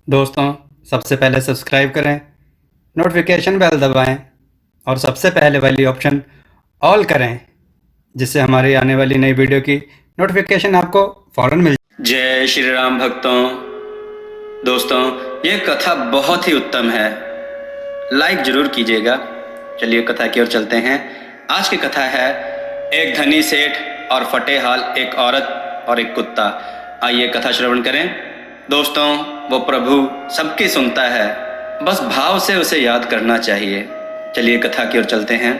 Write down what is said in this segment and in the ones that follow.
दोस्तों, सबसे पहले सब्सक्राइब करें, नोटिफिकेशन बेल दबाएं और सबसे पहले वाली ऑप्शन ऑल करें, जिससे हमारी आने वाली नई वीडियो की नोटिफिकेशन आपको फौरन मिल जाए। जय श्री राम भक्तों। दोस्तों, ये कथा बहुत ही उत्तम है, लाइक जरूर कीजिएगा। चलिए कथा की ओर चलते हैं। आज की कथा है एक धनी सेठ और फटेहाल एक औरत और एक कुत्ता। आइए कथा श्रवण करें। दोस्तों, वो प्रभु सबकी सुनता है, बस भाव से उसे याद करना चाहिए। चलिए कथा की ओर चलते हैं।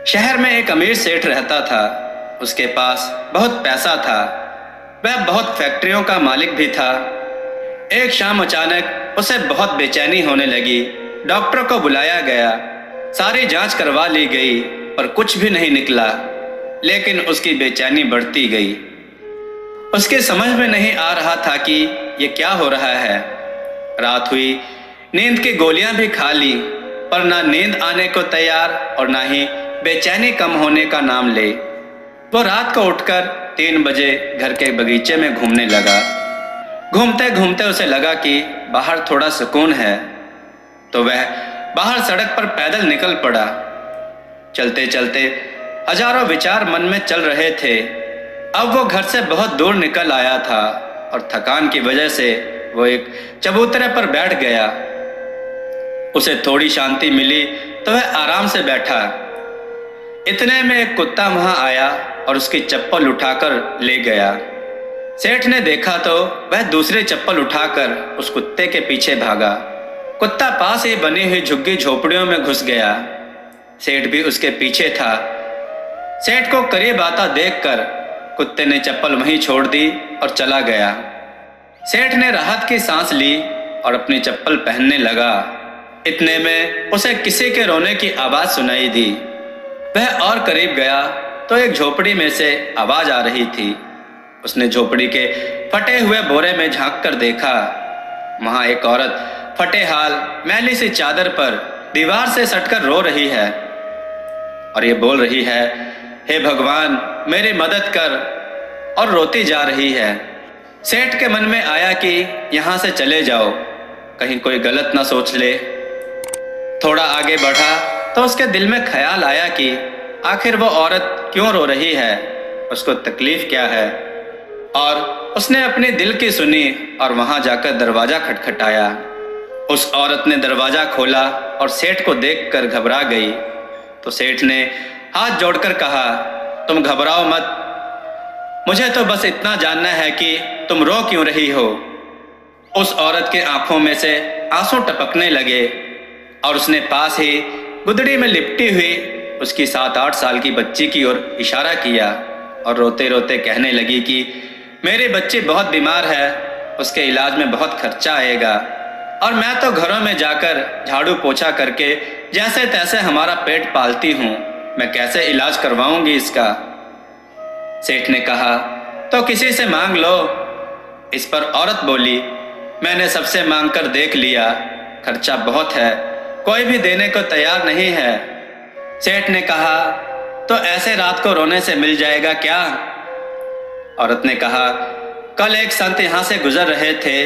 शहर में एक अमीर सेठ रहता था। उसके पास बहुत पैसा था। वह बहुत फैक्ट्रियों का मालिक भी था। एक शाम अचानक उसे बहुत बेचैनी होने लगी। डॉक्टर को बुलाया गया, सारी जांच करवा ली गई, पर कुछ भी नहीं निकला। लेकिन उसकी बेचैनी बढ़ती गई। उसके समझ में नहीं आ रहा था कि ये क्या हो रहा है। रात हुई, नींद की गोलियां भी खा ली, पर ना नींद आने को तैयार और ना ही बेचैनी कम होने का नाम ले। वो रात को उठकर 3 बजे घर के बगीचे में घूमने लगा। घूमते घूमते उसे लगा कि बाहर थोड़ा सुकून है, तो वह बाहर सड़क पर पैदल निकल पड़ा। चलते चलते हजारों विचार मन में चल रहे थे। अब वो घर से बहुत दूर निकल आया था और थकान की वजह से वो एक चबूतरे पर बैठ गया। उसे थोड़ी शांति मिली तो वह आराम से बैठा। इतने में एक कुत्ता वहां आया और उसकी चप्पल उठाकर ले गया। सेठ ने देखा तो वह दूसरी चप्पल उठाकर उस कुत्ते के पीछे भागा। कुत्ता पास ही बनी हुई झुग्गी झोपड़ियों में घुस गया। सेठ भी उसके पीछे था। सेठ को करीब आता देखकर कुत्ते ने चप्पल वहीं छोड़ दी और चला गया। सेठ ने राहत की सांस ली और अपनी चप्पल पहनने लगा। इतने में उसे किसी के रोने की आवाज सुनाई दी। वह और करीब गया तो एक झोपड़ी में से आवाज आ रही थी। उसने झोपड़ी के फटे हुए बोरे में झांक कर देखा। वहां एक औरत फटेहाल मैली सी चादर पर दीवार से सटकर रो रही है और ये बोल रही है, हे भगवान मेरी मदद कर, और रोती जा रही है। सेठ के मन में आया कि यहाँ से चले जाओ, कहीं कोई गलत ना सोच ले। थोड़ा आगे बढ़ा तो उसके दिल में ख्याल आया कि आखिर वो औरत क्यों रो रही है, उसको तकलीफ क्या है। और उसने अपने दिल की सुनी और वहां जाकर दरवाजा खटखटाया। उस औरत ने दरवाजा खोला और सेठ को देखकर घबरा गई। तो सेठ ने हाथ जोड़कर कहा, तुम घबराओ मत, मुझे तो बस इतना जानना है कि तुम रो क्यों रही हो। उस औरत के आंखों में से आंसू टपकने लगे और उसने पास ही गुदड़ी में लिपटी हुई उसकी 7-8 साल की बच्ची की ओर इशारा किया और रोते रोते कहने लगी कि मेरी बच्ची बहुत बीमार है, उसके इलाज में बहुत खर्चा आएगा, और मैं तो घरों में जाकर झाड़ू पोछा करके जैसे तैसे हमारा पेट पालती हूँ, मैं कैसे इलाज करवाऊंगी इसका। सेठ ने कहा, तो किसी से मांग लो। इस पर औरत बोली, मैंने सबसे मांग कर देख लिया, खर्चा बहुत है, कोई भी देने को तैयार नहीं है। सेठ ने कहा, तो ऐसे रात को रोने से मिल जाएगा क्या? औरत ने कहा, कल एक संत यहाँ से गुजर रहे थे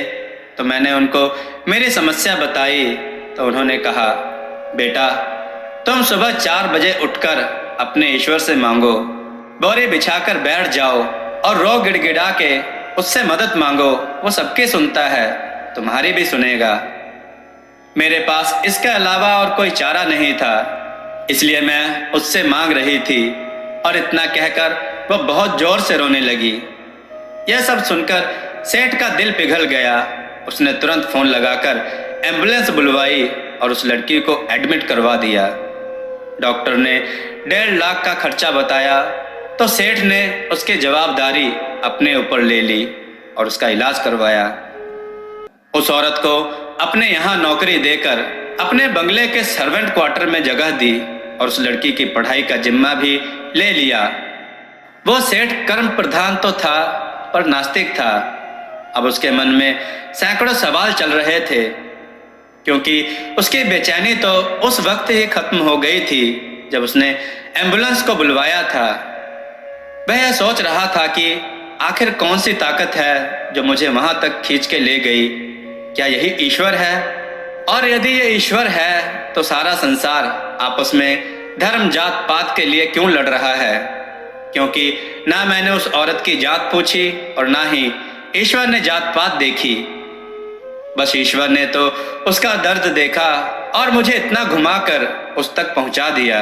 तो मैंने उनको मेरी समस्या बताई, तो उन्होंने कहा, बेटा तुम सुबह 4 बजे उठकर अपने ईश्वर से मांगो, बोरी बिछाकर बैठ जाओ और रो गिड़गिड़ा के उससे मदद मांगो, वो सबकी सुनता है, तुम्हारी भी सुनेगा। मेरे पास इसके अलावा और कोई चारा नहीं था, इसलिए मैं उससे मांग रही थी। और इतना कहकर वह बहुत जोर से रोने लगी। यह सब सुनकर सेठ का दिल पिघल गया। उसने तुरंत फोन लगाकर एम्बुलेंस बुलवाई और उस लड़की को एडमिट करवा दिया। डॉक्टर ने 1.5 लाख का खर्चा बताया तो सेठ ने उसकी जवाबदारी अपने ऊपर ले ली और उसका इलाज करवाया। उस औरत को अपने यहाँ नौकरी देकर अपने बंगले के सर्वेंट क्वार्टर में जगह दी और उस लड़की की पढ़ाई का जिम्मा भी ले लिया। वो सेठ कर्म प्रधान तो था पर नास्तिक था। अब उसके मन में सैकड़ों सवाल चल रहे थे, क्योंकि उसकी बेचैनी तो उस वक्त ही खत्म हो गई थी जब उसने एम्बुलेंस को बुलवाया था। वह यह सोच रहा था कि आखिर कौन सी ताकत है जो मुझे वहां तक खींच के ले गई। क्या यही ईश्वर है? और यदि ये ईश्वर है तो सारा संसार आपस में धर्म जात पात के लिए क्यों लड़ रहा है? क्योंकि ना मैंने उस औरत की जात पूछी और ना ही ईश्वर ने जात पात देखी। बस ईश्वर ने तो उसका दर्द देखा और मुझे इतना घुमाकर उस तक पहुंचा दिया।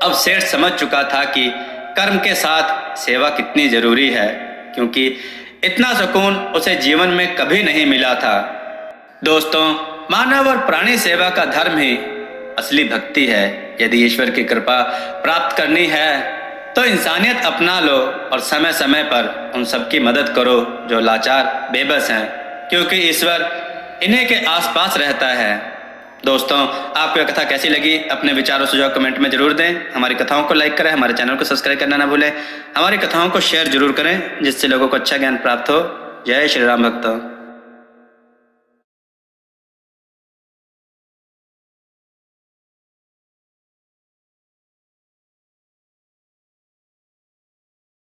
अब सेठ समझ चुका था कि कर्म के साथ सेवा कितनी जरूरी है, क्योंकि इतना सुकून उसे जीवन में कभी नहीं मिला था। दोस्तों, मानव और प्राणी सेवा का धर्म ही असली भक्ति है। यदि ईश्वर की कृपा प्राप्त करनी है तो इंसानियत अपना लो और समय समय पर उन सबकी मदद करो जो लाचार बेबस हैं, क्योंकि ईश्वर इन्हीं के आसपास रहता है। दोस्तों, आपको यह कथा कैसी लगी? अपने विचारों सुझाव कमेंट में जरूर दें। हमारी कथाओं को लाइक करें, हमारे चैनल को सब्सक्राइब करना ना भूलें। हमारी कथाओं को शेयर जरूर करें जिससे लोगों को अच्छा ज्ञान प्राप्त हो। जय श्री राम भक्तों।